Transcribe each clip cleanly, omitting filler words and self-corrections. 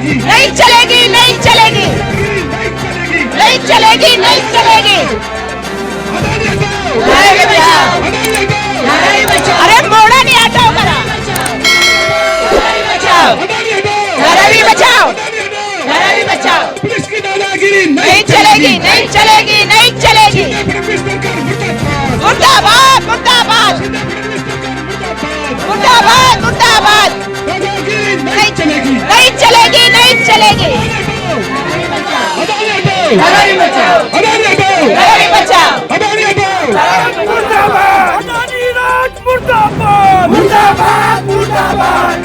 नहीं चलेगी, नहीं चलेगी, नहीं चलेगी, नहीं चलेगी। अरे मोड़ा नहीं हटाओ करा, बचाओ, धारावी बचाओ, धारावी बचाओ। नहीं चलेगी, नहीं चलेगी, नहीं चलेगी। मुर्दाबाद, मुर्दाबाद, मुर्दाबाद, मुर्दाबाद। नहीं चलेगी, नहीं चलेगी, नहीं चलेगी। धारावी बचाओ, धारावी बचाओ। मुर्दाबाद, मुर्दाबाद, मुर्दाबाद।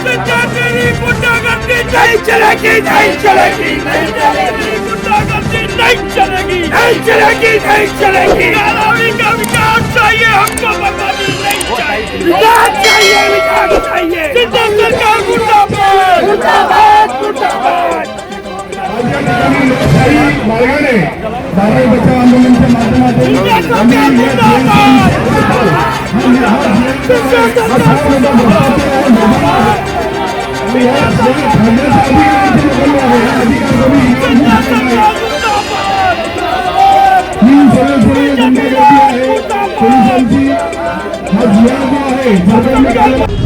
नहीं चलेगी, नहीं चलेगी, नहीं चलेगी, गुंडागर्दी नहीं चलेगी, नहीं चलेगी, नहीं चलेगी। धारावी का विकास चाहिए हमको, बर्बादी नहीं चाहिए। विकास चाहिए, विकास चाहिए। जिंदा सरकार मुर्दाबाद, मुर्दाबाद, मुर्दाबाद। धारावी बचाओ आंदोलन के माध्यमातून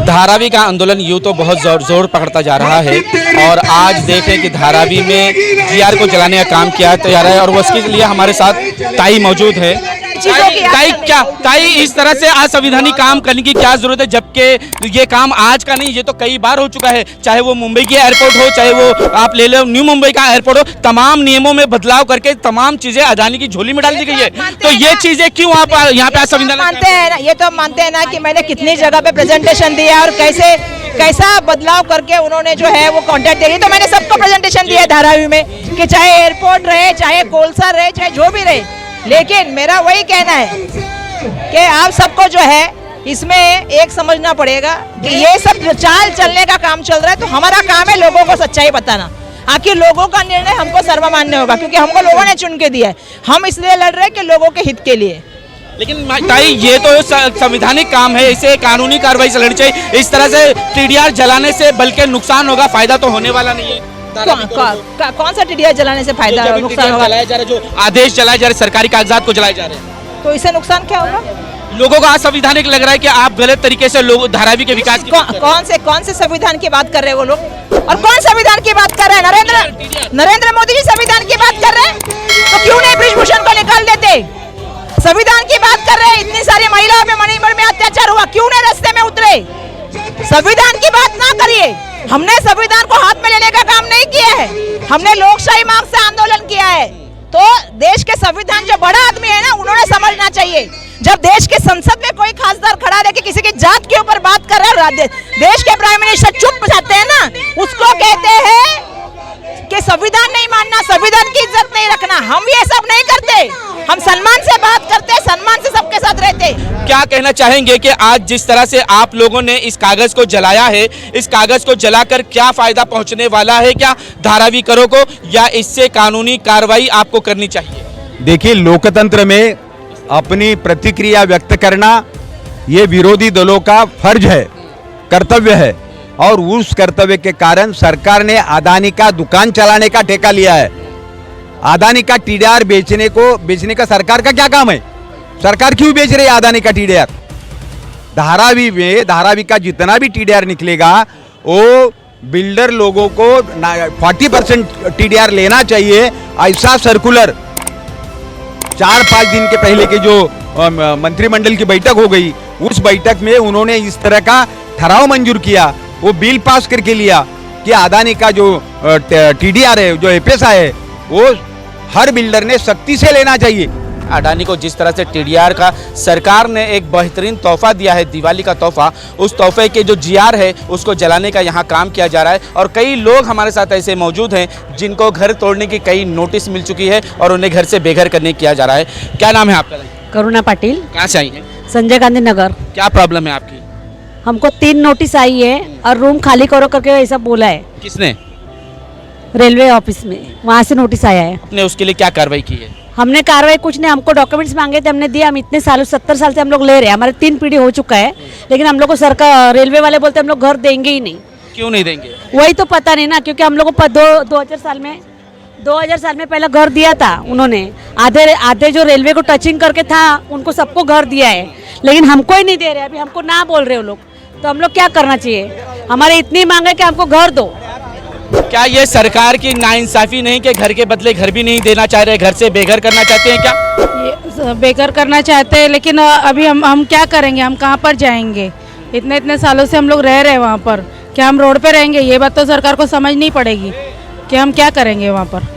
धारावी का आंदोलन यूँ तो बहुत जोर पकड़ता जा रहा है और आज देखें कि धारावी में जीआर को जलाने का काम किया जा रहा है और उसके लिए हमारे साथ ताई मौजूद है। ताई इस तरह से असंवैधानिक काम करने की क्या जरूरत है, जबकि ये काम आज का नहीं, ये तो कई बार हो चुका है। चाहे वो मुंबई की एयरपोर्ट हो, चाहे वो आप ले लो न्यू मुंबई का एयरपोर्ट हो, तमाम नियमों में बदलाव करके तमाम चीजें अदानी की झोली में डाल दी गई है। तो ये चीजें क्यों आप यहाँ पे असंवैधानिक मानते हैं ना? ये तो मानते हैं ना कि मैंने कितनी जगह पे प्रेजेंटेशन दिया और कैसा बदलाव करके उन्होंने जो है वो कॉन्ट्रैक्ट दे, तो मैंने सबको प्रेजेंटेशन दिया है धारावी में कि चाहे एयरपोर्ट रहे, चाहे कोलसा रहे, चाहे जो भी रहे। लेकिन मेरा वही कहना है कि आप सबको जो है इसमें एक समझना पड़ेगा कि ये सब चाल चलने का काम चल रहा है, तो हमारा काम है लोगों को सच्चाई बताना। आखिर लोगों का निर्णय हमको सर्वमान्य होगा, क्योंकि हमको लोगों ने चुन के दिया है। हम इसलिए लड़ रहे हैं कि लोगों के हित के लिए। लेकिन ताई ये तो संवैधानिक काम है, इसे कानूनी कार्रवाई से लड़नी चाहिए। इस तरह से टीडीआर जलाने से बल्कि नुकसान होगा, फायदा तो होने वाला नहीं है। कौन सा टीडीआर जलाने से फायदा नुकसान होगा? जलाया जा रहा है, जो आदेश जलाए जा रहे, सरकारी कागजात को जलाए जा रहे हैं, तो इससे नुकसान क्या होगा? लोगों को असंवैधानिक लग रहा है कि आप गलत तरीके से लोग धारावी के विकास की कौन से संविधान की बात कर रहे हैं वो लोग, और कौन संविधान की बात कर रहे हैं? नरेंद्र मोदी जी संविधान की बात कर रहे हैं, तो क्यों नहीं बृजभूषण को निकाल देते? संविधान की बात कर रहे हैं, इतनी सारी महिलाओं में मणिपुर में अत्याचार हुआ, क्यों नहीं रास्ते में उतरे? संविधान की बात ना करिए। हमने संविधान को हाथ में लेने का काम नहीं किया है, हमने लोकशाही मार्ग से आंदोलन किया है। तो देश के संविधान जो बड़ा आदमी है ना, उन्होंने समझना चाहिए, जब देश के संसद में कोई खासदार खड़ा रह के किसी की जात के ऊपर बात कर रहा है, देश के प्राइम मिनिस्टर चुप जाते हैं ना, उसको कहते हैं कि संविधान नहीं मानना, संविधान की इज्जत नहीं रखना। हम ये सब नहीं करते, हम सम्मान से बात करते, सम्मान से सबके साथ रहते। क्या कहना चाहेंगे कि आज जिस तरह से आप लोगों ने इस कागज को जलाया है, इस कागज को जलाकर क्या फायदा पहुंचने वाला है, क्या धारावीकरों को, या इससे कानूनी कार्रवाई आपको करनी चाहिए? देखिए, लोकतंत्र में अपनी प्रतिक्रिया व्यक्त करना ये विरोधी दलों का फर्ज है, कर्तव्य है, और उस कर्तव्य के कारण सरकार ने अदानी का दुकान चलाने का ठेका लिया है। अदानी का टीडीआर बेचने का सरकार का क्या काम है? सरकार क्यों बेच रही है अदानी का टीडीआर? धारावी का जितना भी टीडीआर निकलेगा वो बिल्डर लोगों को 40% टीडीआर लेना चाहिए। ऐसा सर्कुलर 4-5 दिन के पहले की जो मंत्रिमंडल की बैठक हो गई, उस बैठक में उन्होंने इस तरह का ठराव मंजूर किया, वो बिल पास करके लिया कि अदानी का जो टीडीआर है, जो एफएसआई है, वो हर बिल्डर ने सख्ती से लेना चाहिए। अडानी को जिस तरह से टीडीआर का सरकार ने एक बेहतरीन तोहफा दिया है, दिवाली का तोहफा, उस तोहफे के जो जीआर है उसको जलाने का यहाँ काम किया जा रहा है। और कई लोग हमारे साथ ऐसे मौजूद हैं जिनको घर तोड़ने की कई नोटिस मिल चुकी है और उन्हें घर से बेघर करने किया जा रहा है। क्या नाम है आपका? करुणा पाटिल। कहाँ से आई है? संजय गांधी नगर। क्या प्रॉब्लम है आपकी? हमको 3 नोटिस आई है और रूम खाली करो करके ऐसा बोला है। किसने? रेलवे ऑफिस में, वहाँ से नोटिस आया है। आपने उसके लिए क्या कार्रवाई की है? हमने कार्रवाई कुछ नहीं, हमको डॉक्यूमेंट्स मांगे थे, हमने दिया। हम इतने सालों 70 साल से हम लोग ले रहे हैं, हमारे 3 पीढ़ी हो चुका है, लेकिन हम लोग को सरकार रेलवे वाले बोलते हम लोग घर देंगे ही नहीं। क्यों नहीं देंगे? वही तो पता नहीं ना, क्योंकि हम लोग को 2000 साल में पहला घर दिया था उन्होंने। आधे जो रेलवे को टचिंग करके था उनको सबको घर दिया है, लेकिन हमको ही नहीं दे रहे। अभी हमको ना बोल रहे हो लोग, तो हम लोग क्या करना चाहिए? हमारे इतनी मांग है कि हमको घर दो। क्या ये सरकार की नाइंसाफी नहीं कि घर के बदले घर भी नहीं देना चाह रहे, घर से बेघर करना चाहते हैं क्या? ये बेघर करना चाहते हैं, लेकिन अभी हम क्या करेंगे? हम कहाँ पर जाएंगे? इतने सालों से हम लोग रह रहे हैं वहाँ पर, क्या हम रोड पे रहेंगे? ये बात तो सरकार को समझनी पड़ेगी कि हम क्या करेंगे वहाँ पर।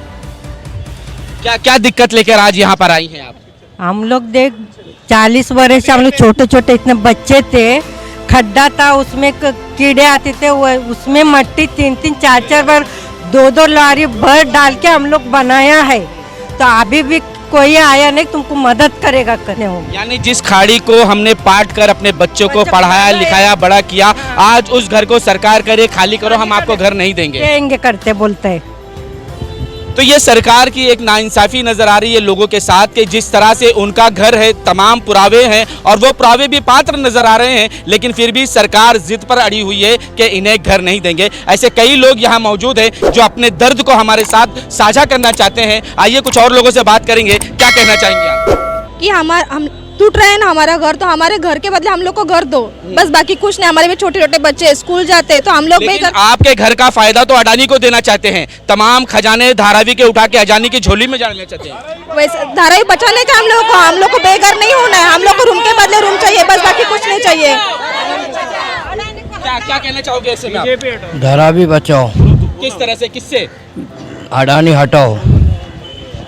क्या क्या दिक्कत लेकर आज यहाँ पर आई हैं आप? हम लोग देख 40 वर्ष से हम लोग छोटे छोटे इतने बच्चे थे, खड्डा था उसमें कीड़े आते थे, वो उसमें मट्टी 3-3 4-4 बार 2-2 लॉरी भर डाल के हम लोग बनाया है। तो अभी भी कोई आया नहीं तुमको मदद करेगा करने हो। यानी जिस खाड़ी को हमने पाट कर अपने बच्चों को पढ़ाया लिखाया बड़ा किया, आज उस घर को सरकार करे खाली करो, हम आपको घर नहीं देंगे करते बोलते हैं। तो ये सरकार की एक नाइंसाफी नजर आ रही है लोगों के साथ कि जिस तरह से उनका घर है, तमाम पुरावे हैं और वो पुरावे भी पात्र नजर आ रहे हैं, लेकिन फिर भी सरकार जिद पर अड़ी हुई है कि इन्हें घर नहीं देंगे। ऐसे कई लोग यहाँ मौजूद हैं जो अपने दर्द को हमारे साथ साझा करना चाहते हैं। आइए कुछ और लोगों से बात करेंगे, क्या कहना चाहेंगे आप? कि हम टूट रहे हैं ना हमारा घर, तो हमारे घर के बदले हम लोग को घर दो, बस बाकी कुछ नहीं। हमारे भी छोटे छोटे बच्चे स्कूल जाते हैं, तो हम लोग लेकिन आपके घर का फायदा तो अडानी को देना चाहते हैं, तमाम खजाने धारावी के उठा के अडानी की झोली में डालना चाहते हैं। वैसे धारावी बचाने का हम लोग को बेघर नहीं होना है, हम लोग को रूम के बदले रूम चाहिए, बस बाकी कुछ नहीं चाहिए। क्या क्या कहना चाहोगे ऐसे में आप? धारावी बचाओ। किस तरह से, किससे? अडानी हटाओ।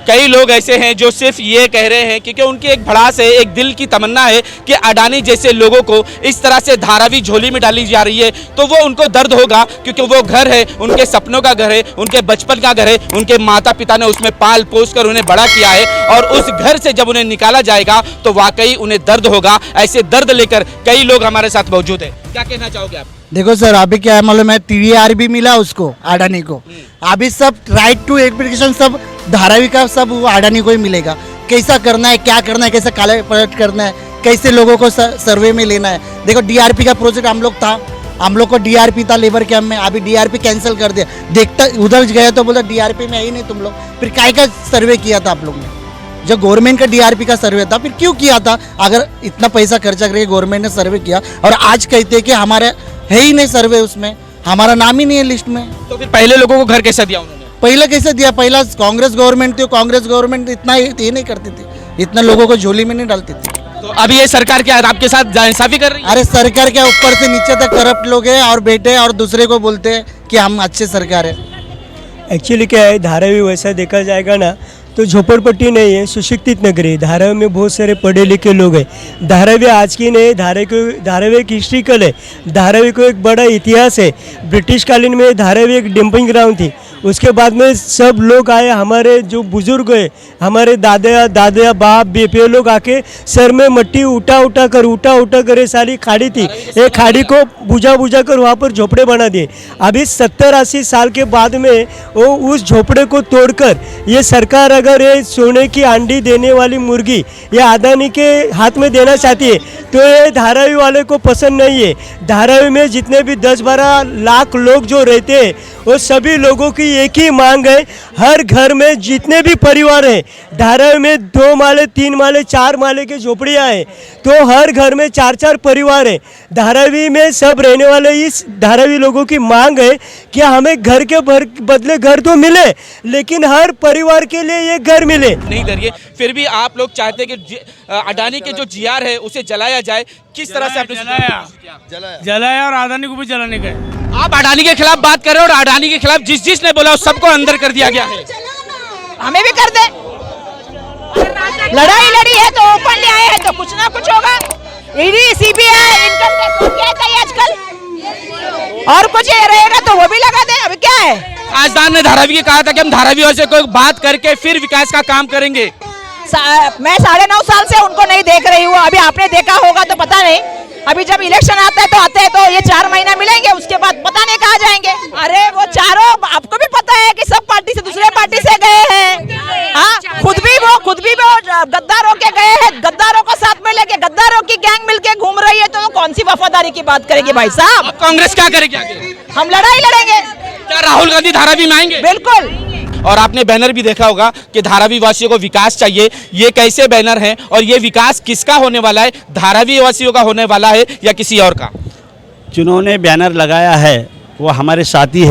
कई लोग ऐसे हैं जो सिर्फ ये कह रहे हैं क्योंकि उनकी एक भड़ास है, एक दिल की तमन्ना है कि अडानी जैसे लोगों को इस तरह से धारावी झोली में डाली जा रही है तो वो उनको दर्द होगा, क्योंकि वो घर है, उनके सपनों का घर है, उनके बचपन का घर है, उनके माता पिता ने उसमें पाल पोस कर उन्हें बड़ा किया है और उस घर से जब उन्हें निकाला जाएगा तो वाकई उन्हें दर्द होगा। ऐसे दर्द लेकर कई लोग हमारे साथ मौजूद है। क्या कहना चाहोगे आप? देखो सर, अभी क्या है मालूम है, TDR भी मिला उसको, अडानी को। अभी सब राइट टू एप्लीकेशन सब धारावी का सब वो अडानी को ही मिलेगा। कैसा करना है, क्या करना है, कैसे काले पलट करना है, कैसे लोगों को सर्वे में लेना है। देखो DRP का प्रोजेक्ट हम लोग था, हम लोग को DRP था लेबर कैंप में, अभी DRP कैंसिल कर दिया। देखता उधर गया तो बोला DRP में है ही नहीं तुम लोग, फिर काय का सर्वे किया था आप लोग ने? जो गवर्नमेंट का DRP का सर्वे था, फिर क्यों किया था? अगर इतना पैसा खर्चा करके गवर्नमेंट ने सर्वे किया और आज कहते हैं कि हमारे है ही नहीं सर्वे, उसमें हमारा नाम ही नहीं है लिस्ट में। तो फिर पहले लोगों को घर कैसे दिया उन्होंने? पहले कैसे दिया? पहला कांग्रेस गवर्नमेंट थी, कांग्रेस गवर्नमेंट इतना ये नहीं करती थी, इतना लोगों को झोली में नहीं डालती थी। तो अभी ये सरकार क्या आपके साथ नाइंसाफी कर रही है? अरे सरकार क्या, ऊपर से नीचे तक करप्ट लोग हैं और बैठे और दूसरे को बोलते हैं कि हम अच्छे सरकार है। एक्चुअली क्या है, धारावी वैसा देखा जाएगा ना तो झोपड़पट्टी नहीं है, सुशिक्षित नगरी है। धारावी में बहुत सारे पढ़े लिखे लोग हैं। धारावी आज की नहीं, धारावी एक हिस्ट्रिकल है, धारावी को एक बड़ा इतिहास है। ब्रिटिश कालीन में धारावी एक डंपिंग ग्राउंड थी, उसके बाद में सब लोग आए, हमारे जो बुजुर्ग है, हमारे दादा बाप बेपे लोग आके सर में मट्टी उठा कर ये सारी खाड़ी थी, ये खाड़ी को बुझा कर वहाँ पर झोपड़े बना दिए। अभी 70-80 साल के बाद में वो उस झोपड़े को तोड़कर ये सरकार अगर ये सोने की अंडी देने वाली मुर्गी ये अडानी के हाथ में देना चाहती है तो ये धारावी वाले को पसंद नहीं है। धारावी में जितने भी 10-12 लाख लोग जो रहते हैं वो सभी लोगों की एक ही मांग है, हर घर में जितने भी परिवार हैं, धारावी में 2 माले 3 माले 4 माले के झोपड़ियाँ हैं, तो हर घर में 4-4 परिवार हैं। धारावी में सब रहने वाले इस धारावी लोगों की मांग है कि हमें घर के बदले घर तो मिले, लेकिन हर परिवार के लिए ये घर मिले। नहीं दरिए, फिर भी आप लोग चाहते हैं कि अडानी के जो GR है उसे जलाया जाए। किस तरह से आपने जलाया और अडानी को भी जलाने का। आप अडानी के खिलाफ बात कर रहे हो और अडानी के खिलाफ जिसने बोला उस सबको अंदर कर दिया गया है। हमें भी कर दे। लड़ाई लड़ी है तो ओपनली आए हैं तो कुछ ना कुछ होगा। ईडी CBI इनकम टैक्स क्या चाहिए आजकल, और कुछ रहेगा तो वो भी लगा दे। अभी क्या है, खासदार ने धारावी के कहा था कि हम धारावी से कोई बात करके फिर विकास का काम करेंगे। मैं 9.5 साल से उनको नहीं देख रही हूँ, अभी आपने देखा होगा तो पता नहीं। अभी जब इलेक्शन आता है तो आते हैं तो ये 4 महीना मिलेंगे, उसके बाद पता नहीं कहाँ जाएंगे। अरे वो चारों आपको भी पता है कि सब पार्टी से दूसरे पार्टी से गए हैं। हाँ, खुद भी वो गद्दारों के गए हैं, गद्दारों को साथ में लेके गद्दारों की गैंग मिलके घूम रही है, तो वो कौन सी वफादारी की बात करेगी भाई साहब? कांग्रेस क्या करेगी आगे? हम लड़ाई लड़ेंगे। क्या राहुल गांधी धारावी में आएंगे? बिल्कुल। और आपने बैनर भी देखा होगा कि धारावी वासियों को विकास चाहिए। ये कैसे बैनर हैं और ये विकास किसका होने वाला है? धारावी वासियों का होने वाला है या किसी और का? जिन्होंने बैनर लगाया है वो हमारे साथी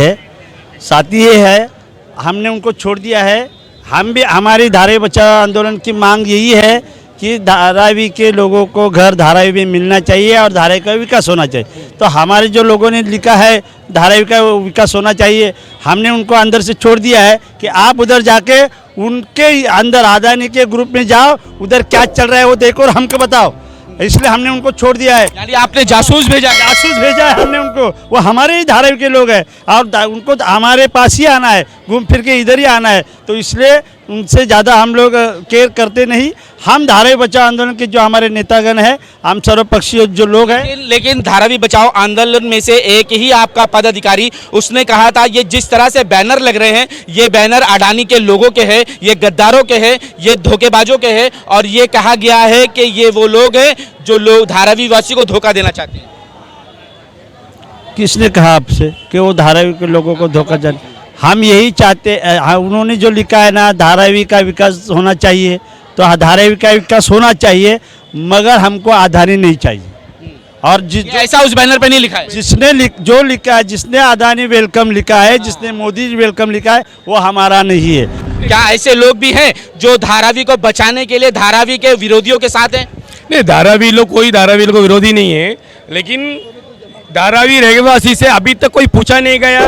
है, हमने उनको छोड़ दिया है। हम भी, हमारी धारावी बचाओ आंदोलन की मांग यही है कि धारावी के लोगों को घर धारावी में मिलना चाहिए और धारावी का विकास होना चाहिए। तो हमारे जो लोगों ने लिखा है धारावी का विकास होना चाहिए, हमने उनको अंदर से छोड़ दिया है कि आप उधर जाके उनके अंदर अदानी के ग्रुप में जाओ, उधर क्या चल रहा है वो देखो और हमको बताओ। इसलिए हमने उनको छोड़ दिया है। यानी आपने जासूस भेजा है हमने उनको। वो हमारे ही धारावी के लोग हैं और उनको हमारे पास ही आना है, घूम फिर के इधर ही आना है। तो इसलिए उनसे ज़्यादा हम लोग केयर करते नहीं। हम धारावी बचाओ आंदोलन के जो हमारे नेतागण हैं, हम सर्वपक्षीय जो लोग हैं। लेकिन धारावी बचाओ आंदोलन में से एक ही आपका पदाधिकारी, उसने कहा था ये जिस तरह से बैनर लग रहे हैं ये बैनर अडानी के लोगों के हैं, ये गद्दारों के हैं, ये धोखेबाजों के हैं और ये कहा गया है कि ये वो लोग हैं जो लोग धारावी वासी को धोखा देना चाहते हैं। किसने कहा आपसे कि वो धारावी के लोगों को धोखा देना? हम यही चाहते, उन्होंने जो लिखा है ना धारावी का विकास होना चाहिए, तो धारावी का विकास होना चाहिए, मगर हमको अदानी नहीं चाहिए। और ऐसा उस बैनर पे नहीं लिखा है। जिसने जो लिखा है, जिसने अदानी वेलकम लिखा है, जिसने मोदी वेलकम लिखा है, वो हमारा नहीं है। क्या ऐसे लोग भी हैं जो धारावी को बचाने के लिए धारावी के विरोधियों के साथ हैं? नहीं, धारावी लोग कोई धारावी लोग विरोधी नहीं है, लेकिन धारावी रहवासी से अभी तक कोई पूछा नहीं गया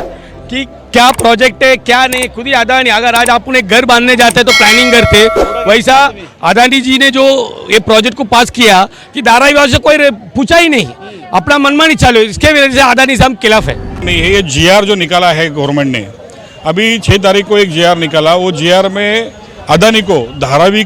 कि क्या प्रोजेक्ट है क्या नहीं। खुद ही अदानी, अगर आज आप उन्हें घर बांधने जाते हैं तो प्लानिंग करते, वैसा अदानी जी ने जो ये प्रोजेक्ट को पास किया कि धारावी वासी से कोई पूछा ही नहीं, अपना मनमानी चालू। इसके वजह से अदानी से हम खिलाफ है। नहीं, ये जीआर जो निकाला है गवर्नमेंट ने, अभी 6 तारीख को एक जीआर निकाला, वो जीआर में अदानी को धारावी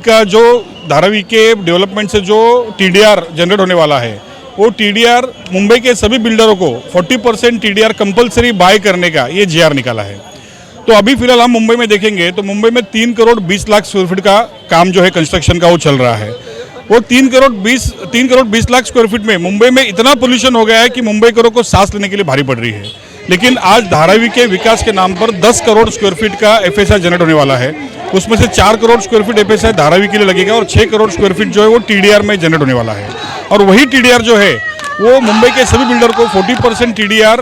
के डेवलपमेंट से जो टीडीआर जनरेट होने वाला है, वो टीडीआर मुंबई के सभी बिल्डरों को 40% टीडीआर कंपलसरी बाय करने का ये जीआर निकाला है। तो अभी फिलहाल हम मुंबई में देखेंगे तो मुंबई में 3 करोड़ 20 लाख स्क्वायर फीट का काम जो है कंस्ट्रक्शन का वो चल रहा है। वो 3 करोड़ 20 लाख स्क्वायर फीट में मुंबई में इतना पोल्यूशन हो गया है कि मुंबईकरों को सांस लेने के लिए भारी पड़ रही है। लेकिन आज धारावी के विकास के नाम पर 10 करोड़ स्क्वायर फीट का एफएसआई जनरेट होने वाला है। उसमें से 4 crore square feet FSI Dharavi के लिए लगेगा और 6 करोड़ स्क्वायर फीट जो है वो टीडीआर में जनरेट होने वाला है। और वही टीडीआर जो है वो मुंबई के सभी बिल्डर को 40% टीडीआर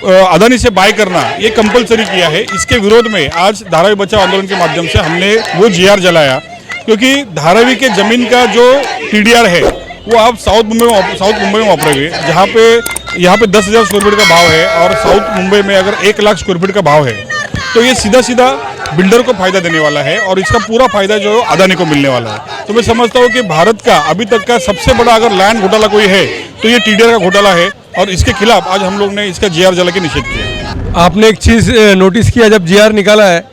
अदानी से बाय करना ये कंपलसरी किया है। इसके विरोध में आज धारावी बचाओ आंदोलन के माध्यम से हमने वो जीआर जलाया, क्योंकि धारावी के जमीन का जो टीडीआर है वो आप साउथ मुंबई में ऑपरेट है, जहाँ पे यहाँ पे 10,000 स्क्वायर फीट का भाव है और साउथ मुंबई में अगर 1 लाख स्क्वायर फीट का भाव है, तो ये सीधा बिल्डर को फायदा देने वाला है और इसका पूरा फायदा जो है अदानी को मिलने वाला है। तो मैं समझता हूँ कि भारत का अभी तक का सबसे बड़ा अगर लैंड घोटाला कोई है तो ये टीडीआर का घोटाला है और इसके खिलाफ आज हम लोग ने इसका जीआर जला के निषेध किया। आपने एक चीज़ नोटिस किया, जब जीआर निकाला है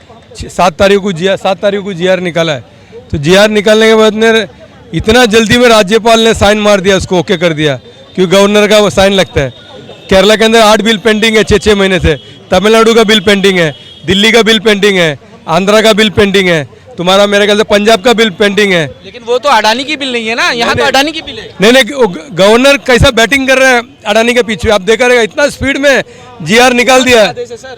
7 तारीख को जीआर निकाला है, तो जीआर निकालने के बाद में इतना जल्दी में राज्यपाल ने साइन मार दिया, उसको ओके कर दिया, क्योंकि गवर्नर का वो साइन लगता है। केरला के अंदर 8 बिल पेंडिंग है 6 महीने से, तमिलनाडु का बिल पेंडिंग है, दिल्ली का बिल पेंडिंग है, आंध्रा का बिल पेंडिंग है, तुम्हारा मेरे ख्याल से पंजाब का बिल पेंडिंग है। लेकिन वो तो अडानी की बिल नहीं है ना, यहाँ तो अडानी की बिल है। नहीं, गवर्नर कैसा बैटिंग कर रहे हैं अडानी के पीछे, आप देखा रहेगा, इतना स्पीड में जीआर निकाल दिया।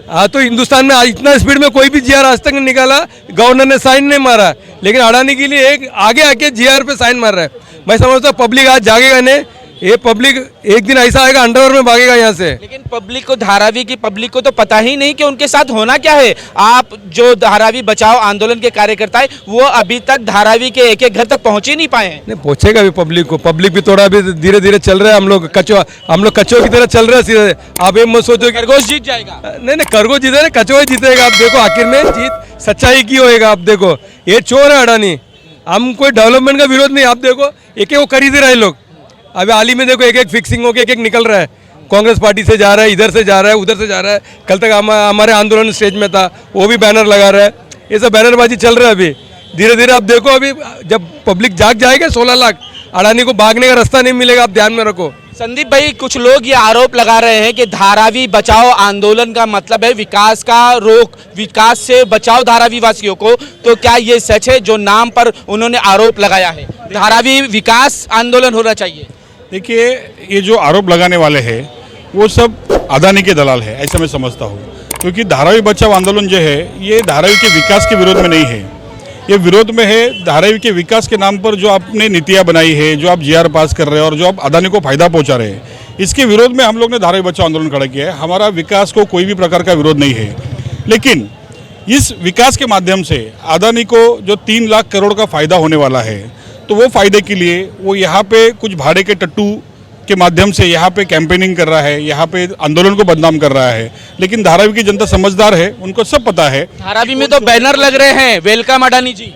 हाँ, तो हिंदुस्तान में इतना स्पीड में कोई भी जीआर आज तक नहीं निकाला, गवर्नर ने साइन नहीं मारा, लेकिन अडानी के लिए एक आगे आके जीआर पे साइन मार रहा है। मैं समझता हूँ पब्लिक आज जागेगा नहीं, ये पब्लिक एक दिन ऐसा आएगा अंडरवेयर में भागेगा यहाँ से। लेकिन पब्लिक को, धारावी की पब्लिक को तो पता ही नहीं कि उनके साथ होना क्या है। आप जो धारावी बचाओ आंदोलन के कार्यकर्ता है वो अभी तक धारावी के एक घर तक पहुंच ही नहीं पाए हैं। नहीं, पहुंचेगा भी पब्लिक को, पब्लिक भी थोड़ा भी धीरे धीरे चल रहा है। हम लोग कचो की तरह चल रहे हैं सीधे। आप ये मत सोचो खरगोश जीत जाएगा। नहीं, खरगोश जीते, कचो ही जीतेगा। आप देखो आखिर में जीत सच्चाई की होएगा। आप देखो ये चोर है अडानी, हम कोई डेवलपमेंट का विरोध नहीं। आप देखो एक वो खरीद रहे लोग, अभी हाल ही में देखो एक फिक्सिंग होके एक निकल रहा है, कांग्रेस पार्टी से जा रहा है, इधर से जा रहा है, उधर से जा रहा है। कल तक हमारे आंदोलन स्टेज में था, वो भी बैनर लगा रहा है। ये सब बैनरबाजी चल रहा है। अभी धीरे धीरे आप देखो, अभी जब पब्लिक जाग जाएगा 16 लाख, अडानी को भागने का रास्ता नहीं मिलेगा। आप ध्यान में रखो। संदीप भाई, कुछ लोग ये आरोप लगा रहे हैं कि धारावी बचाओ आंदोलन का मतलब है विकास का रोक, विकास से बचाओ धारावी वासियों को। तो क्या ये सच है जो नाम पर उन्होंने आरोप लगाया है? धारावी विकास आंदोलन होना चाहिए। देखिए, ये जो आरोप लगाने वाले हैं वो सब अदानी के दलाल है, ऐसा मैं समझता हूँ। क्योंकि धारावी बचाओ आंदोलन जो है ये धारावी के विकास के विरोध में नहीं है, ये विरोध में है धारावी के विकास के नाम पर जो आपने नीतियाँ बनाई है, जो आप जीआर पास कर रहे हैं और जो आप अदानी को फायदा पहुँचा रहे हैं, इसके विरोध में हम लोग ने धारावी बचाओ आंदोलन खड़ा किया है। हमारा विकास को कोई भी प्रकार का विरोध नहीं है, लेकिन इस विकास के माध्यम से अदानी को जो 3 लाख करोड़ का फायदा होने वाला है, तो वो फायदे के लिए वो यहाँ पे कुछ भाड़े के टट्टू के माध्यम से यहाँ पे कैंपेनिंग कर रहा है, यहाँ पे आंदोलन को बदनाम कर रहा है। लेकिन धारावी की जनता समझदार है, उनको सब पता है। धारावी में तो बैनर लग रहे हैं, वेलकम अडानी जी।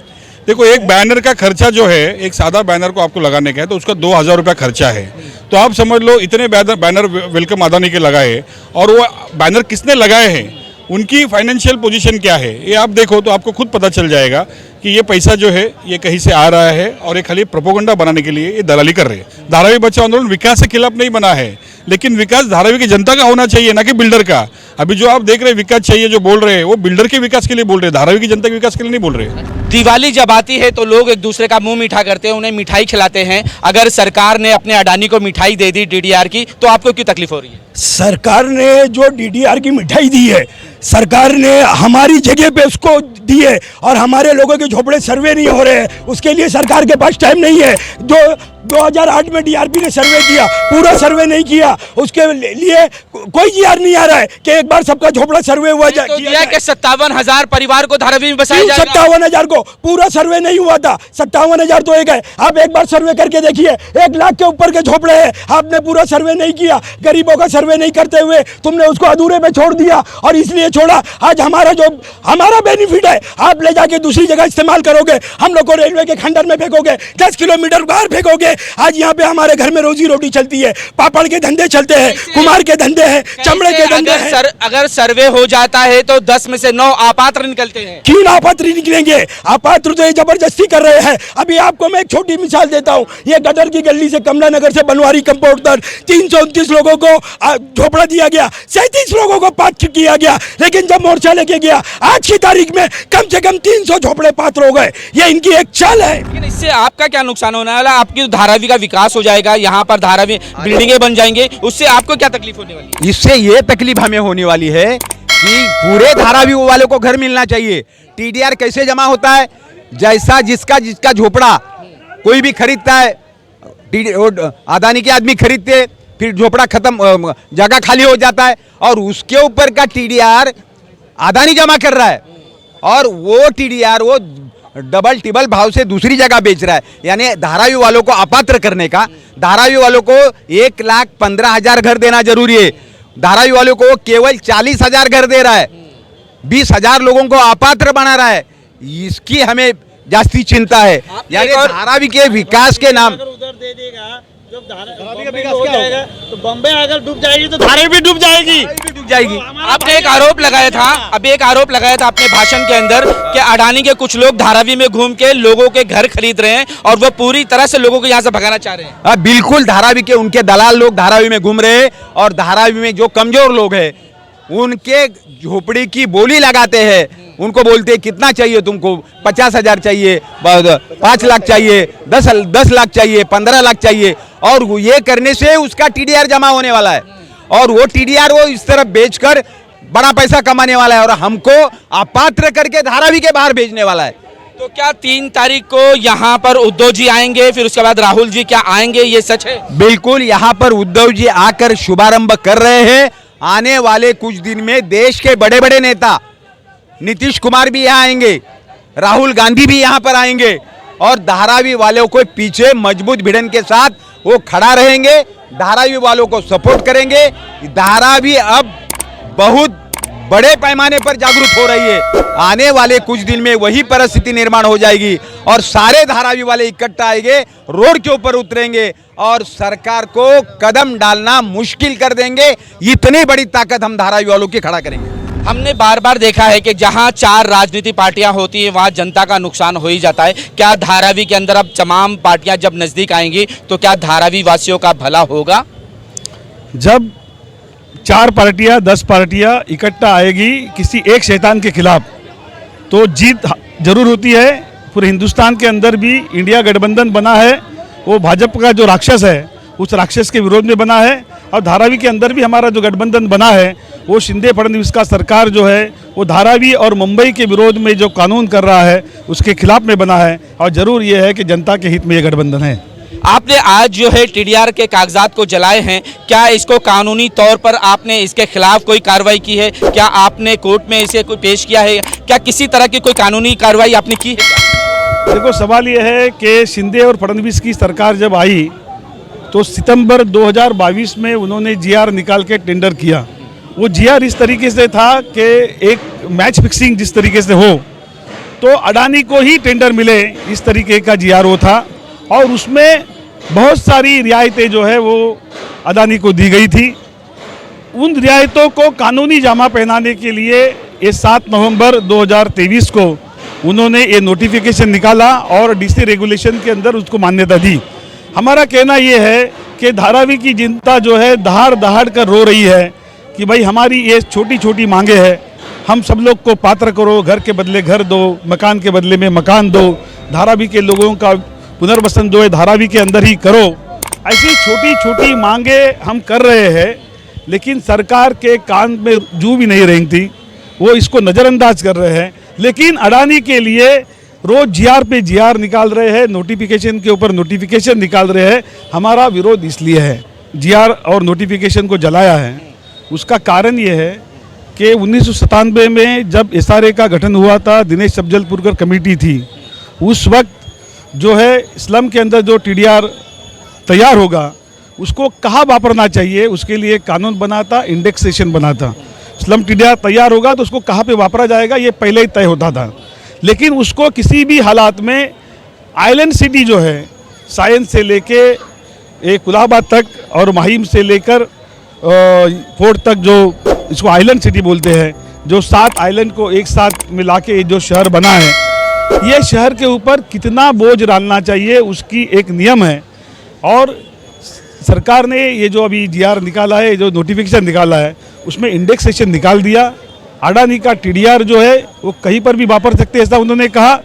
देखो, एक बैनर का खर्चा जो है, एक सादा बैनर को आपको लगाने का है तो उसका 2000 रुपया खर्चा है। तो आप समझ लो इतने बैनर वेलकम अदानी के लगाए, और वो बैनर किसने लगाए हैं, उनकी फाइनेंशियल पोजीशन क्या है, ये आप देखो तो आपको खुद पता चल जाएगा कि ये पैसा जो है ये कहीं से आ रहा है और ये खाली प्रोपोगंडा बनाने के लिए ये दलाली कर रहे हैं। धारावी बचाओ आंदोलन विकास के खिलाफ नहीं बना है, लेकिन विकास धारावी की जनता का होना चाहिए, ना कि बिल्डर का। अभी जो आप देख रहे हैं विकास चाहिए जो बोल रहे हैं, वो बिल्डर के विकास के लिए बोल रहे हैं, धारावी की जनता के विकास के लिए नहीं बोल रहे हैं। दिवाली जब आती है तो लोग एक दूसरे का मुंह मीठा करते हैं, उन्हें मिठाई खिलाते हैं। अगर सरकार ने अपने अडानी को मिठाई दे दी डीडीआर की, तो आपको क्यों तकलीफ हो रही है? सरकार ने जो डीडीआर की मिठाई दी है, सरकार ने हमारी जगह पे उसको दी है, और हमारे लोगों के झोपड़े सर्वे नहीं हो रहे हैं, उसके लिए सरकार के पास टाइम नहीं है। जो 2008 में डीआरपी ने सर्वे किया, पूरा सर्वे नहीं किया, उसके लिए कोई जीआर नहीं आ रहा है कि एक बार सबका झोपड़ा सर्वे हुआ जाए। तो दिया कि 57,000 परिवार को धारावी में बसाया जाएगा। 57,000 को पूरा सर्वे नहीं हुआ था, 57,000 तो एक है। आप एक बार सर्वे करके देखिए, 1 लाख के ऊपर के झोपड़े हैं, आपने पूरा सर्वे नहीं किया, गरीबों का सर्वे नहीं करते हुए तुमने उसको अधूरे में छोड़ दिया, और इसलिए छोड़ा। आज हमारा बेनिफिट है, आप ले जाके दूसरी जगह इस्तेमाल करोगे, हम लोग को रेलवे के खंडर में फेंकोगे, 10 किलोमीटर बाहर फेंकोगे। आज यहाँ पे हमारे घर में रोजी रोटी चलती है, पापड़ के धंधे चलते हैं, कुमार के धंधे हैं, चमड़े के धंधे हैं। अगर सर्वे हो जाता है तो 10 में से 9 अपात्र निकलते हैं। क्यों ना अपात्र निकलेंगे? अपात्र तो ये जबरदस्ती कर रहे हैं। अभी आपको मैं एक छोटी मिसाल देता हूँ, ये गटर की गली से कमला नगर से बनवारी कंपाउंड तक 329 लोगों को झोपड़ा दिया गया, 37 लोगों को पात्र किया गया, लेकिन जब मोर्चा लेके गया आज की तारीख में कम से कम 300 झोपड़े पात्र हो गए। ये इनकी एक चाल है। लेकिन इससे आपका क्या नुकसान होने वाला? आपकी धारावी का विकास हो जाएगा, यहाँ पर धारावी बिल्डिंगें बन जाएंगे, उससे आपको क्या तकलीफ होने वाली है? इससे ये तकलीफ हमें होने वाली है कि पूरे धारावी वालों को घर मिलना चाहिए। टीडीआर कैसे जमा होता है? जैसा जिसका झोपड़ा कोई भी खरीदता है, अदानी के आदमी खरीदते, फिर झोपड़ा खत्म, जगह खाली हो जाता है, और उसके ऊपर का टीडीआर अदानी जमा कर रहा है, और वो टीडीआर वो डबल टिबल भाव से दूसरी जगह बेच रहा है। यानी धारावी वालों को अपात्र करने का, धारावी वालों को 1,15,000 घर देना जरूरी है, धारावी वालों को केवल 40,000 घर दे रहा है, 20,000 लोगों को अपात्र बना रहा है। इसकी हमें जास्ती चिंता है। यानी धारावी के विकास के नाम उधर दे देगा, जब धारावी का विकास क्या होगा, तो बम्बई अगर डूब जाएगी तो धारावी भी डूब जाएगी। आपने एक आरोप लगाया था, अभी एक आरोप लगाया था अपने भाषण के अंदर कि अडानी के कुछ लोग धारावी में घूम के लोगों के घर खरीद रहे हैं और वो पूरी तरह से लोगों को यहाँ से भगाना चाह रहे हैं। बिल्कुल, धारावी के उनके दलाल लोग धारावी में घूम रहे हैं, और धारावी में जो कमजोर लोग हैं उनके झोपड़ी की बोली लगाते हैं, उनको बोलते हैं कितना चाहिए तुमको, 50,000 चाहिए, 5 लाख चाहिए, 10 लाख चाहिए, 15 लाख चाहिए, और ये करने से उसका टीडीआर जमा होने वाला है, और वो टीडीआर वो इस तरफ बेचकर बड़ा पैसा कमाने वाला है, और हमको अपात्र करके धारावी के बाहर भेजने वाला है। तो क्या 3 तारीख को यहाँ पर उद्धव जी आएंगे, फिर उसके बाद राहुल जी क्या आएंगे, ये सच है? बिल्कुल, यहाँ पर उद्धव जी आकर शुभारंभ कर रहे हैं। आने वाले कुछ दिन में देश के बड़े बड़े नेता नीतीश कुमार भी यहाँ आएंगे, राहुल गांधी भी यहाँ पर आएंगे, और धारावी वालों को पीछे मजबूत भिड़न के साथ वो खड़ा रहेंगे, धारावी वालों को सपोर्ट करेंगे। धारावी अब बहुत बड़े पैमाने पर जागरूक हो रही है। आने वाले कुछ दिन में वही परिस्थिति निर्माण हो जाएगी, और सारे धारावी वाले इकट्ठा आएंगे, रोड के ऊपर उतरेंगे, और सरकार को कदम डालना मुश्किल कर देंगे। इतनी बड़ी ताकत हम धारावी वालों की खड़ा करेंगे। हमने बार बार देखा है कि जहां 4 राजनीतिक पार्टियां होती हैं वहां जनता का नुकसान हो ही जाता है। क्या धारावी के अंदर अब तमाम पार्टियां जब नजदीक आएंगी तो क्या धारावी वासियों का भला होगा? जब 4 पार्टियां 10 पार्टियां इकट्ठा आएगी किसी एक शैतान के खिलाफ, तो जीत जरूर होती है। पूरे हिंदुस्तान के अंदर भी इंडिया गठबंधन बना है, वो भाजपा का जो राक्षस है उस राक्षस के विरोध में बना है। और धारावी के अंदर भी हमारा जो गठबंधन बना है वो शिंदे फडणवीस का सरकार जो है वो धारावी और मुंबई के विरोध में जो कानून कर रहा है उसके खिलाफ में बना है। और ज़रूर ये है कि जनता के हित में ये गठबंधन है। आपने आज जो है टीडीआर के कागजात को जलाए हैं, क्या इसको कानूनी तौर पर आपने इसके खिलाफ कोई कार्रवाई की है? क्या आपने कोर्ट में इसे कोई पेश किया है? क्या किसी तरह की कोई कानूनी कार्रवाई आपने की है? देखो, सवाल ये है कि शिंदे और फडणवीस की सरकार जब आई तो सितंबर 2022 में उन्होंने जीआर निकाल के टेंडर किया। वो जीआर इस तरीके से था कि एक मैच फिक्सिंग जिस तरीके से हो तो अडानी को ही टेंडर मिले, इस तरीके का जीआर वो था। और उसमें बहुत सारी रियायतें जो है वो अडानी को दी गई थी। उन रियायतों को कानूनी जामा पहनाने के लिए ये 7 नवंबर 2023 को उन्होंने ये नोटिफिकेशन निकाला और डीसी रेगुलेशन के अंदर उसको मान्यता दी। हमारा कहना ये है कि धारावी की जनता जो है दहाड़ दहाड़ कर रो रही है कि भाई हमारी ये छोटी छोटी मांगे हैं, हम सब लोग को पात्र करो, घर के बदले घर दो, मकान के बदले में मकान दो, धारावी के लोगों का पुनर्वसन जो है धारावी के अंदर ही करो। ऐसी छोटी छोटी मांगे हम कर रहे हैं, लेकिन सरकार के कान में जू भी नहीं रेंगती, वो इसको नज़रअंदाज कर रहे हैं। लेकिन अडानी के लिए रोज जीआर पे जीआर निकाल रहे हैं, नोटिफिकेशन के ऊपर नोटिफिकेशन निकाल रहे हैं। हमारा विरोध इसलिए है, जीआर और नोटिफिकेशन को जलाया है, उसका कारण ये है कि 1997 में जब एसआरए का गठन हुआ था, दिनेश सब्जलपुरकर कमेटी थी, उस वक्त जो है स्लम के अंदर जो टीडीआर तैयार होगा उसको कहाँ वापरना चाहिए, उसके लिए कानून बना था, इंडेक्सेशन बना था। स्लम टीडीआर तैयार होगा तो उसको कहाँ पे वापरा जाएगा ये पहले ही तय होता था। लेकिन उसको किसी भी हालात में आइलैंड सिटी जो है, साइंस से लेके कुलाबा तक और माहिम से लेकर फोर्ट तक, जो इसको आइलैंड सिटी बोलते हैं, जो 7 आइलैंड को एक साथ मिला के जो शहर बना है, ये शहर के ऊपर कितना बोझ डालना चाहिए उसकी एक नियम है। और सरकार ने ये जो अभी जीआर निकाला है, जो नोटिफिकेशन निकाला है, उसमें इंडेक्सेशन निकाल दिया। अडानी का टीडीआर जो है वो कहीं पर भी वापर सकते ऐसा उन्होंने कहा।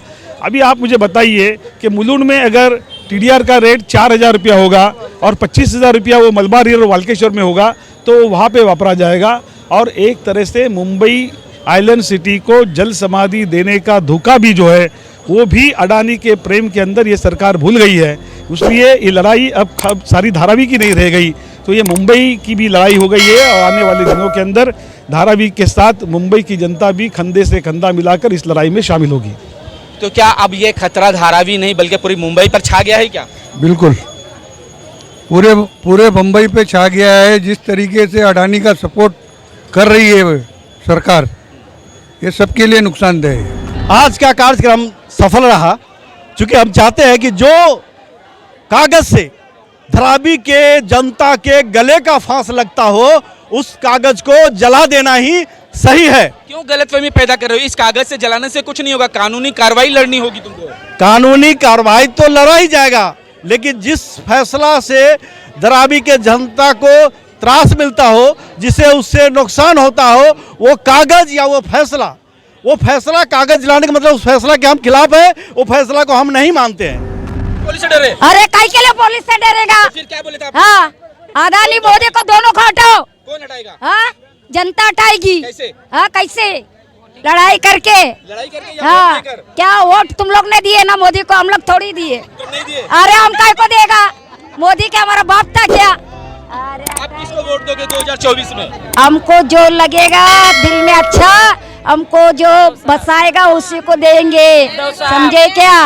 अभी आप मुझे बताइए कि मुलुंड में अगर टीडीआर का रेट 4,000 रुपया होगा और 25,000 रुपया वो मलबार हिल और वाल्केश्वर में होगा तो वहाँ पे वापरा जाएगा। और एक तरह से मुंबई आइलैंड सिटी को जल समाधि देने का धोखा भी जो है वो भी अडानी के प्रेम के अंदर ये सरकार भूल गई है। इसलिए ये लड़ाई अब सारी धारावी की नहीं रह गई, तो ये मुंबई की भी लड़ाई हो गई है। और आने वाले दिनों के अंदर धारावी के साथ मुंबई की जनता भी कंधे से कंधा मिलाकर इस लड़ाई में शामिल होगी। तो क्या अब ये खतरा धारावी नहीं बल्कि पूरी मुंबई पर छा गया है क्या? बिल्कुल, पूरे मुंबई पे छा गया है। जिस तरीके से अडानी का सपोर्ट कर रही है सरकार, ये सबके लिए नुकसानदेह है। आज का कार्यक्रम सफल रहा, क्योंकि हम चाहते हैं कि जो कागज से धारावी के जनता के गले का फांस लगता हो, उस कागज को जला देना ही सही है। क्यों गलतफहमी पैदा कर रहे हो? इस कागज से जलाने से कुछ नहीं होगा, कानूनी कार्रवाई लड़नी होगी तुमको। कानूनी कार्रवाई तो लड़ा ही जाएगा, लेकिन जिस फैसला से धारावी के जनता को त्रास मिलता हो, जिसे उससे नुकसान होता हो, वो कागज या वो फैसला कागज जलाने का मतलब उस फैसला के हम खिलाफ है, वो फैसला को हम नहीं मानते हैं। पुलिस से डरे? अरे कई के लिए पुलिस से डरेगा? फिर क्या बोले थे आप? हाँ, अडानी मोदी को दोनों को हटाओ। कौन हटाएगा? हाँ, जनता हटाएगी। कैसे? हाँ, कैसे? लड़ाई करके या हाँ, वोट देकर? क्या वोट तुम लोग ने दिए ना मोदी को, हम लोग थोड़ी दिए। तुम नहीं दिए? अरे हम काय को देगा? मोदी के हमारा बाप था क्या? आप किसको वोट दोगे 2024 में? हमको जो लगेगा दिल में अच्छा, हमको जो बसाएगा उसी को देंगे, समझे क्या?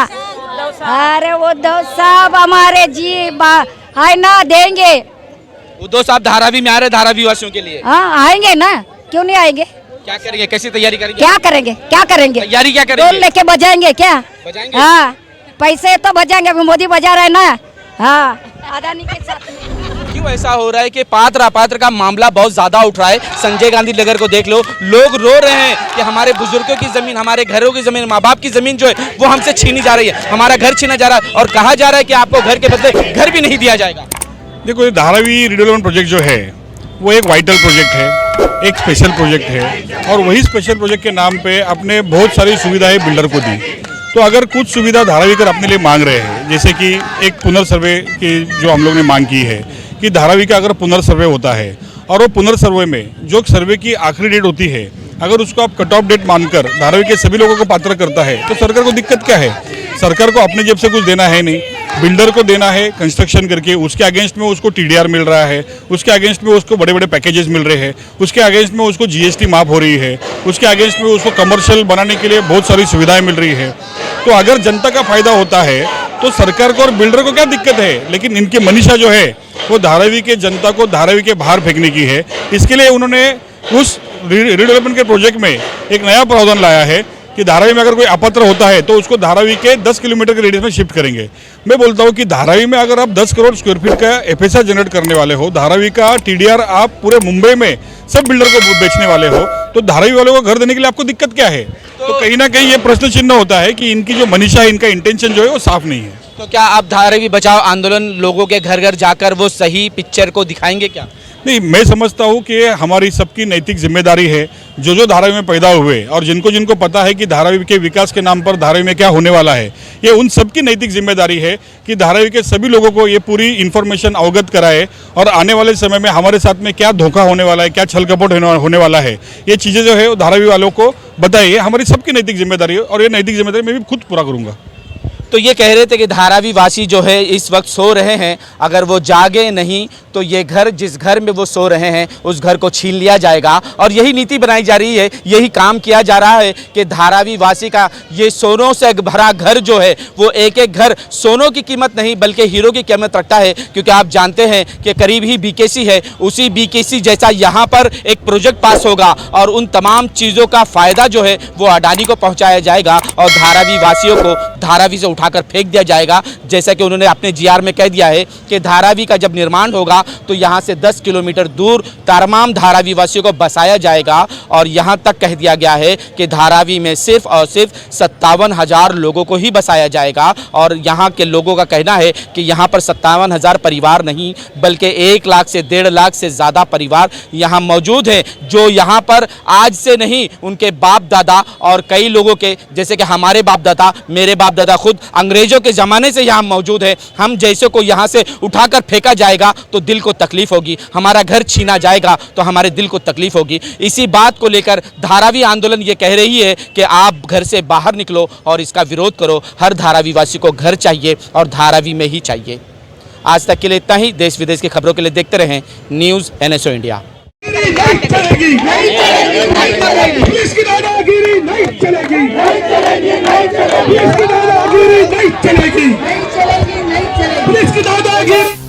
अरे वो दो साहब हमारे जी है ना, देंगे। वो दो साहब धारावी में आ रहे, धारावी वासियों के लिए। हाँ, आएंगे ना, क्यों नहीं आएंगे? क्या करेंगे, कैसी तैयारी करेंगे? क्या करेंगे? तैयारी क्या करेंगे? ढोल लेके बजाएंगे क्या? बजाएंगे? हाँ, पैसे तो बजाएंगे, अभी मोदी बजा रहे ना। हाँ, अडानी के साथ में। क्यों ऐसा हो रहा है कि पात्र अपात्र का मामला बहुत ज्यादा उठ रहा है? संजय गांधी नगर को देख लो, लोग रो रहे हैं कि हमारे बुजुर्गों की जमीन, हमारे घरों की जमीन, माँ बाप की जमीन जो है वो हमसे छीनी जा रही है, हमारा घर छीना जा रहा है और कहा जा रहा है कि आपको घर के बदले घर भी नहीं दिया जाएगा। देखो, ये धारावी रिडेवलपमेंट प्रोजेक्ट जो है वो एक वाइटल प्रोजेक्ट है, एक स्पेशल प्रोजेक्ट है, और वही स्पेशल प्रोजेक्ट के नाम पे अपने बहुत सारी सुविधाएं बिल्डर को दी। तो अगर कुछ सुविधा धारावीकर अपने लिए मांग रहे हैं, जैसे कि एक पुनर्सर्वे की जो हम लोग ने मांग की है, कि धारावी का अगर पुनर्सर्वे होता है और वो पुनर्सर्वे में जो सर्वे की आखिरी डेट होती है, अगर उसको आप कट ऑफ डेट मानकर धारावी के सभी लोगों को पात्र करता है तो सरकार को दिक्कत क्या है? सरकार को अपने जेब से कुछ देना है नहीं, बिल्डर को देना है कंस्ट्रक्शन करके, उसके अगेंस्ट में उसको टीडीआर मिल रहा है, उसके अगेंस्ट में उसको बड़े बड़े पैकेजेस मिल रहे हैं, उसके अगेंस्ट में उसको जीएसटी माफ हो रही है, उसके अगेंस्ट में उसको कमर्शियल बनाने के लिए बहुत सारी सुविधाएं मिल रही है। तो अगर जनता का फायदा होता है तो सरकार को और बिल्डर को क्या दिक्कत है? लेकिन इनकी मनीषा जो है वो धारावी के जनता को धारावी के बाहर फेंकने की है। इसके लिए उन्होंने उस रीडेवलपमेंट के प्रोजेक्ट में एक नया प्रावधान लाया है कि धारावी में अगर कोई अपात्र होता है तो उसको धारावी के 10 किलोमीटर के रेडियस में शिफ्ट करेंगे। मैं बोलता हूँ कि धारावी में अगर आप 10 करोड़ स्क्वायर फीट का एफएसआर जनरेट करने वाले हो, धारावी का टीडीआर आप पूरे मुंबई में सब बिल्डर को बेचने वाले हो, तो धारावी वालों को घर देने के लिए आपको दिक्कत क्या है? तो कहीं ना कहीं ये प्रश्न चिन्ह होता है कि इनकी जो मनीषा है, इनका इंटेंशन जो है वो साफ नहीं है। तो क्या आप धारावी बचाओ आंदोलन लोगों के घर घर जाकर वो सही पिक्चर को दिखाएंगे क्या? नहीं, मैं समझता हूँ कि हमारी सबकी नैतिक जिम्मेदारी है, जो धारावी में पैदा हुए और जिनको जिनको पता है कि धारावी के विकास के नाम पर धारावी में क्या होने वाला है, ये उन सबकी नैतिक जिम्मेदारी है कि धारावी के सभी लोगों को ये पूरी इन्फॉर्मेशन अवगत कराए और आने वाले समय में हमारे साथ में क्या धोखा होने वाला है, क्या छल कपट होने वाला है, ये चीज़ें जो है वो धारावी वालों को बताइए। ये हमारी सबकी नैतिक जिम्मेदारी है और ये नैतिक जिम्मेदारी मैं भी खुद पूरा करूँगा। तो ये कह रहे थे कि धारावी वासी जो है इस वक्त सो रहे हैं, अगर वो जागे नहीं तो ये घर, जिस घर में वो सो रहे हैं उस घर को छीन लिया जाएगा। और यही नीति बनाई जा रही है, यही काम किया जा रहा है कि धारावी वासी का ये सोनों से भरा घर जो है वो एक एक घर सोनों की कीमत नहीं बल्कि हीरो की कीमत रखता है। क्योंकि आप जानते हैं कि करीब ही बीकेसी है, उसी बीकेसी जैसा यहाँ पर एक प्रोजेक्ट पास होगा और उन तमाम चीज़ों का फ़ायदा जो है वो अडानी को पहुँचाया जाएगा और धारावी वासियों को धारावी से उठाकर फेंक दिया जाएगा। जैसा कि उन्होंने अपने जीआर में कह दिया है कि धारावी का जब निर्माण होगा तो यहाँ से 10 किलोमीटर दूर तमाम धारावी वासियों को बसाया जाएगा। और यहाँ तक कह दिया गया है कि धारावी में सिर्फ और सिर्फ 57,000 लोगों को ही बसाया जाएगा। और यहाँ के लोगों का कहना है कि यहाँ पर 57,000 परिवार नहीं बल्कि 1 लाख से 1.5 लाख से ज़्यादा परिवार यहाँ मौजूद हैं, जो यहाँ पर आज से नहीं उनके बाप दादा और कई लोगों के, जैसे कि हमारे बाप दादा, मेरे बाप दादा खुद अंग्रेजों के ज़माने से यहाँ मौजूद है। हम जैसे को यहाँ से उठाकर फेंका जाएगा तो दिल को तकलीफ होगी, हमारा घर छीना जाएगा तो हमारे दिल को तकलीफ होगी। इसी बात को लेकर धारावी आंदोलन ये कह रही है कि आप घर से बाहर निकलो और इसका विरोध करो। हर धारावी वासी को घर चाहिए और धारावी में ही चाहिए। आज तक के लिए इतना ही। देश विदेश की खबरों के लिए देखते रहें न्यूज़ NSO इंडिया। नहीं चलेगी, नहीं चलेगी, नहीं चलेगी, पुलिस की दादागिरी नहीं चलेगी, नहीं चलेगी, नहीं चलेगी, पुलिस की दादागिरी नहीं चलेगी, नहीं चलेगी, नहीं चलेगी, पुलिस की दादागिरी।